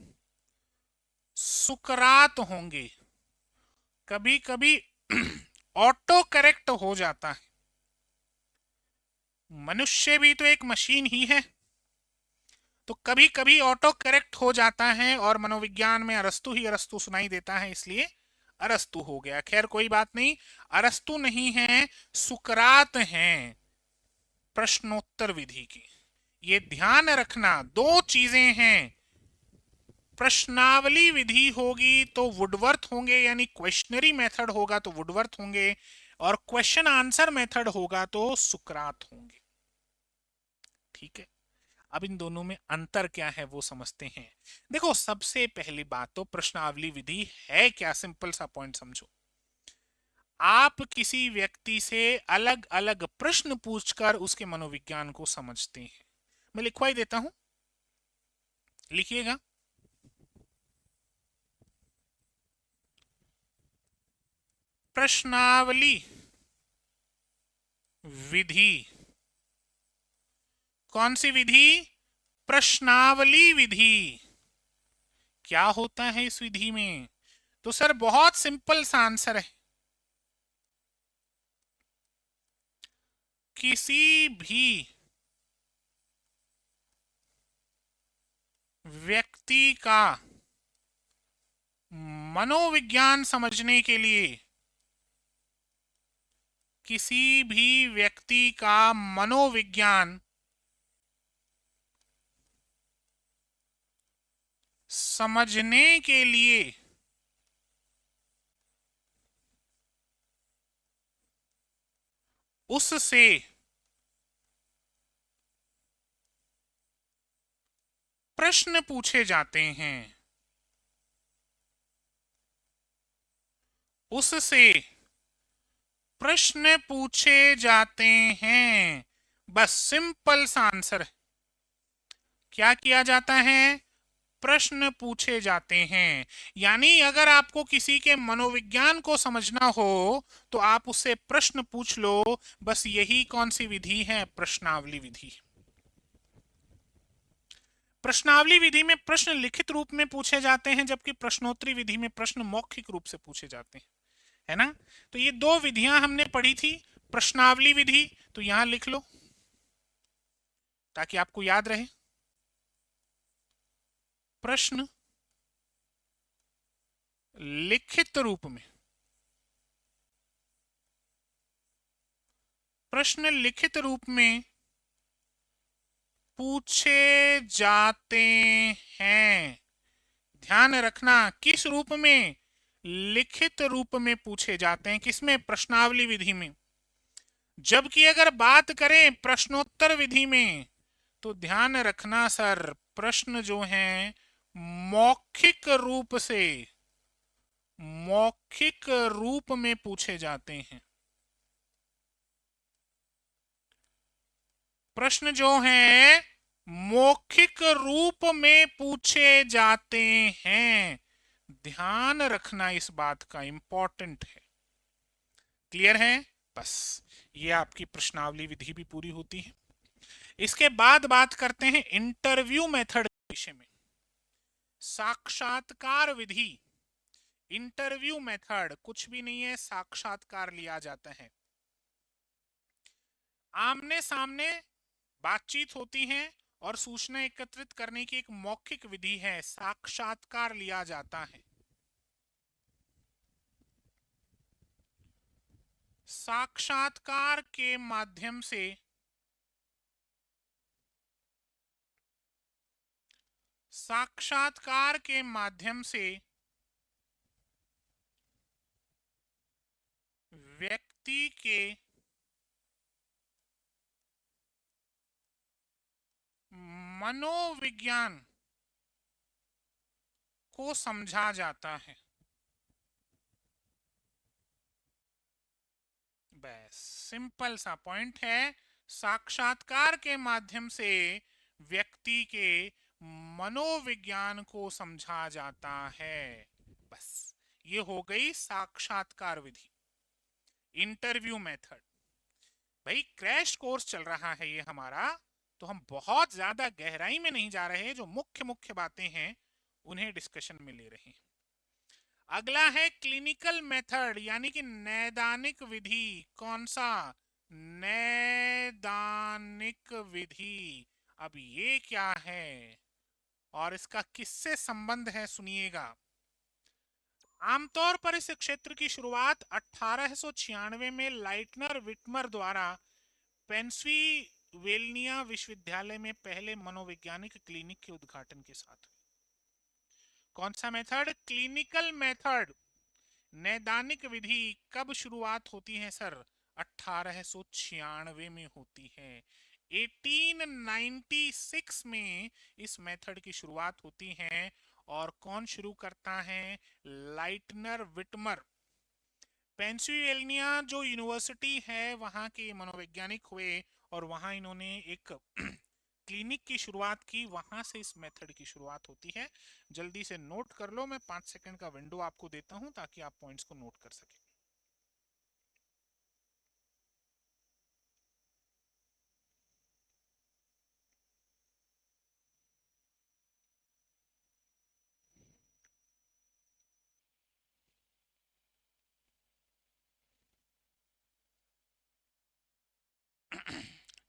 सुकरात होंगे। कभी कभी ऑटो करेक्ट हो जाता है। मनुष्य भी तो एक मशीन ही है, तो कभी कभी ऑटो करेक्ट हो जाता है और मनोविज्ञान में अरस्तु ही अरस्तु सुनाई देता है, इसलिए अरस्तु हो गया। खैर कोई बात नहीं, अरस्तु नहीं है, सुकरात हैं प्रश्नोत्तर विधि की। ये ध्यान रखना, 2 चीजें हैं। प्रश्नावली विधि होगी तो वुडवर्थ होंगे, यानी क्वेश्चनरी मेथड होगा तो वुडवर्थ होंगे, और क्वेश्चन आंसर मेथड होगा तो सुकरात होंगे। ठीक है, अब इन दोनों में अंतर क्या है वो समझते हैं। देखो, सबसे पहली बात तो प्रश्नावली विधि है क्या, सिंपल सा पॉइंट समझो। आप किसी व्यक्ति से अलग अलग प्रश्न पूछकर उसके मनोविज्ञान को समझते हैं। मैं लिखवाई देता हूं, लिखिएगा। प्रश्नावली विधि, कौन सी विधि? प्रश्नावली विधि। क्या होता है इस विधि में? तो सर बहुत सिंपल सा आंसर है। किसी भी व्यक्ति का मनोविज्ञान समझने के लिए, किसी भी व्यक्ति का मनोविज्ञान समझने के लिए उससे प्रश्न पूछे जाते हैं, उससे प्रश्न पूछे जाते हैं। बस सिंपल सा आंसर। क्या किया जाता है? प्रश्न पूछे जाते हैं। यानी अगर आपको किसी के मनोविज्ञान को समझना हो तो आप उससे प्रश्न पूछ लो। बस यही कौन सी विधि है? प्रश्नावली विधि। प्रश्नावली विधि में प्रश्न लिखित रूप में पूछे जाते हैं, जबकि प्रश्नोत्तरी विधि में प्रश्न मौखिक रूप से पूछे जाते हैं, है ना? तो ये 2 विधियां हमने पढ़ी थी। प्रश्नावली विधि तो यहां लिख लो ताकि आपको याद रहे। प्रश्न लिखित रूप में, प्रश्न लिखित रूप में पूछे जाते हैं। ध्यान रखना, किस रूप में? लिखित रूप में पूछे जाते हैं। किसमें? प्रश्नावली विधि में। जबकि अगर बात करें प्रश्नोत्तर विधि में, तो ध्यान रखना सर, प्रश्न जो हैं मौखिक रूप से, मौखिक रूप में पूछे जाते हैं। प्रश्न जो हैं मौखिक रूप में पूछे जाते हैं। ध्यान रखना, इस बात का इंपॉर्टेंट है। क्लियर है? बस, ये आपकी प्रश्नावली विधि भी पूरी होती है। इसके बाद बात करते हैं इंटरव्यू मेथड के विषय में। साक्षात्कार विधि, इंटरव्यू मेथड कुछ भी नहीं है, साक्षात्कार लिया जाता है। आमने सामने बातचीत होती है और सूचना एकत्रित करने की एक मौखिक विधि है, साक्षात्कार लिया जाता है। साक्षात्कार के माध्यम से साक्षात्कार के माध्यम से व्यक्ति के मनोविज्ञान को समझा जाता है। बस सिंपल सा पॉइंट है, साक्षात्कार के माध्यम से व्यक्ति के मनोविज्ञान को समझा जाता है। बस, ये हो गई साक्षात्कार विधि, इंटरव्यू मेथड। भाई क्रैश कोर्स चल रहा है ये हमारा, तो हम बहुत ज्यादा गहराई में नहीं जा रहे, जो मुख्य मुख्य बातें हैं उन्हें डिस्कशन में ले रहे हैं। अगला है क्लिनिकल मेथड, यानी कि नैदानिक विधि। कौन सा? नैदानिक विधि। अब ये क्या है और इसका किससे संबंध है, सुनिएगा। आमतौर पर इस क्षेत्र की शुरुआत 1896 में लाइटनर विटमर द्वारा पेंसिल्वेनिया विश्वविद्यालय में पहले मनोवैज्ञानिक क्लिनिक के उद्घाटन के साथ हुई। कौन सा मेथड? क्लिनिकल मेथड, नैदानिक विधि। कब शुरुआत होती है सर? 1896 में होती है। 1896 में इस मेथड की शुरुआत होती है। और कौन शुरू करता है? Lightener Whitmer. पेंसिल्वेनिया जो यूनिवर्सिटी है वहां के मनोवैज्ञानिक हुए और वहां इन्होंने एक क्लिनिक की शुरुआत की, वहां से इस मेथड की शुरुआत होती है। जल्दी से नोट कर लो, मैं 5 सेकंड का विंडो आपको देता हूं ताकि आप पॉइंट्स को नोट कर सकें।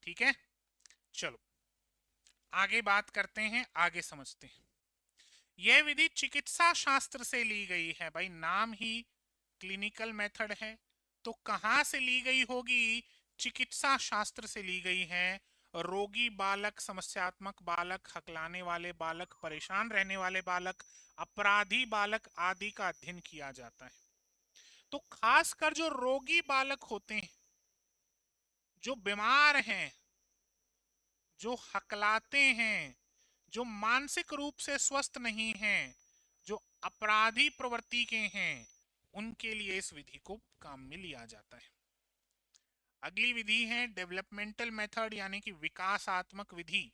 ठीक है, चलो आगे बात करते हैं, आगे समझते हैं। यह विधि चिकित्सा शास्त्र से ली गई है। भाई नाम ही क्लिनिकल मेथड है, तो कहां से ली गई होगी? चिकित्सा शास्त्र से ली गई है। रोगी बालक, समस्यात्मक बालक, हकलाने वाले बालक, परेशान रहने वाले बालक, अपराधी बालक आदि का अध्ययन किया जाता है। तो खासकर जो रोगी बालक होते हैं, जो बीमार हैं, जो हकलाते हैं, जो मानसिक रूप से स्वस्थ नहीं हैं, जो अपराधी प्रवृत्ति के हैं, उनके लिए इस विधि को काम में लिया जाता है। अगली विधि है डेवलपमेंटल मेथड, यानी कि विकासात्मक विधि।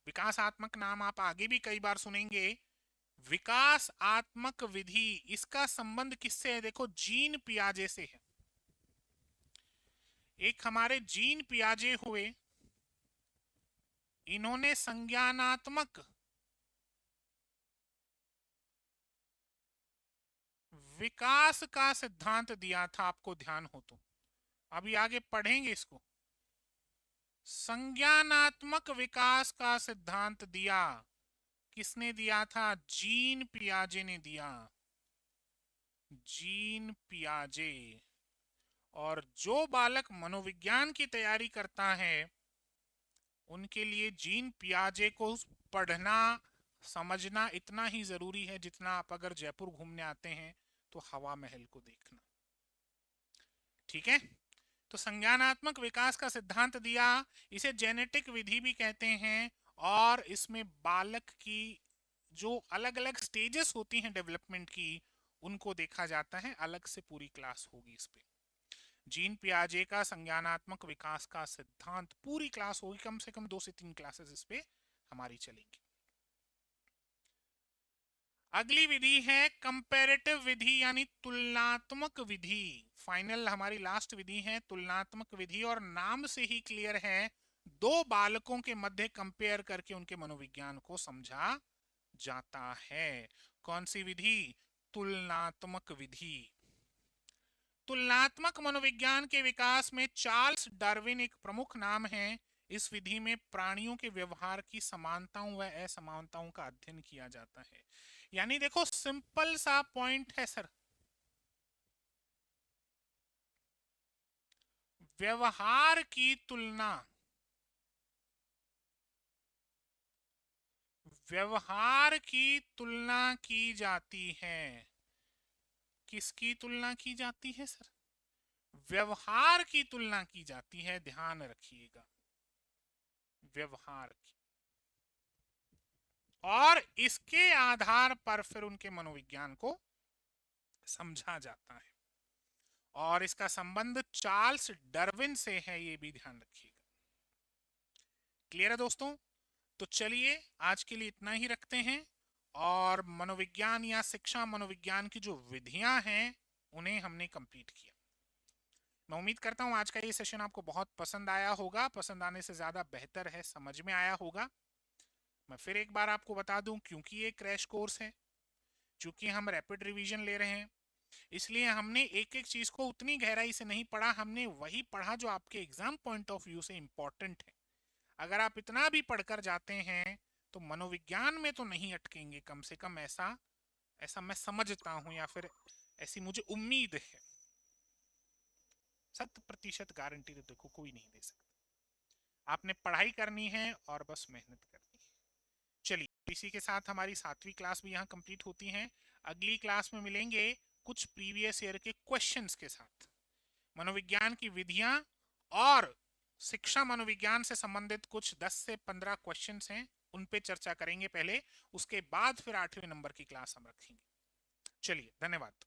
विकासात्मक नाम आप आगे भी कई बार सुनेंगे। विकासात्मक विधि, इसका संबंध किससे है? देखो, जीन पियाजे से है। एक हमारे जीन पियाजे हुए, इन्होंने संज्ञानात्मक विकास का सिद्धांत दिया था, आपको ध्यान हो तो। अभी आगे पढ़ेंगे इसको। संज्ञानात्मक विकास का सिद्धांत दिया, किसने दिया था? जीन पियाजे ने दिया। जीन पियाजे। और जो बालक मनोविज्ञान की तैयारी करता है उनके लिए जीन पियाजे को पढ़ना समझना इतना ही जरूरी है जितना आप अगर जयपुर घूमने आते हैं तो हवा महल को देखना। ठीक है, तो संज्ञानात्मक विकास का सिद्धांत दिया, इसे जेनेटिक विधि भी कहते हैं, और इसमें बालक की जो अलग अलग स्टेजेस होती हैं डेवलपमेंट की उनको देखा जाता है। अलग से पूरी क्लास होगी इस पे। जीन पियाजे का संज्ञानात्मक विकास का सिद्धांत पूरी क्लास होगी, कम से कम 2 से 3 क्लासेस इस पे हमारी चलेंगी। अगली विधि है कंपैरेटिव विधि यानी तुलनात्मक विधि। फाइनल हमारी लास्ट विधि है तुलनात्मक विधि, और नाम से ही क्लियर है, दो बालकों के मध्य कंपेयर करके उनके मनोविज्ञान को समझा जाता है। कौन सी विधि? तुलनात्मक विधि। तुलनात्मक मनोविज्ञान के विकास में चार्ल्स डार्विन एक प्रमुख नाम है। इस विधि में प्राणियों के व्यवहार की समानताओं व असमानताओं का अध्ययन किया जाता है। यानी देखो सिंपल सा पॉइंट है सर, व्यवहार की तुलना, व्यवहार की तुलना की जाती है। किसकी तुलना की जाती है सर? व्यवहार की तुलना की जाती है, ध्यान रखिएगा, व्यवहार की। और इसके आधार पर फिर उनके मनोविज्ञान को समझा जाता है, और इसका संबंध चार्ल्स डार्विन से है, ये भी ध्यान रखिएगा। क्लियर है दोस्तों? तो चलिए आज के लिए इतना ही रखते हैं, और मनोविज्ञान या शिक्षा मनोविज्ञान की जो विधियां हैं उन्हें हमने कंप्लीट किया। मैं उम्मीद करता हूं आज का ये सेशन आपको बहुत पसंद आया होगा, पसंद आने से ज्यादा बेहतर है समझ में आया होगा। मैं फिर एक बार आपको बता दूं, क्योंकि ये क्रैश कोर्स है, चूंकि हम रैपिड रिवीजन ले रहे हैं, इसलिए हमने एक एक चीज को उतनी गहराई से नहीं पढ़ा, हमने वही पढ़ा जो आपके एग्जाम पॉइंट ऑफ व्यू से इंपॉर्टेंट है। अगर आप इतना भी पढ़कर जाते हैं तो मनोविज्ञान में तो नहीं अटकेंगे, कम से कम ऐसा ऐसा मैं समझता हूं, या फिर ऐसी मुझे उम्मीद है। 100% गारंटी तो देखो कोई नहीं दे सकता। आपने पढ़ाई करनी है और बस मेहनत करनी है। चलिए इसी के साथ हमारी 7वीं क्लास भी यहाँ कंप्लीट होती है। अगली क्लास में मिलेंगे कुछ प्रीवियस ईयर के क्वेश्चंस के साथ, मनोविज्ञान की विधियां और शिक्षा मनोविज्ञान से संबंधित कुछ 10 से 15 क्वेश्चंस हैं, उन पे चर्चा करेंगे पहले, उसके बाद फिर 8वें नंबर की क्लास हम रखेंगे। चलिए धन्यवाद।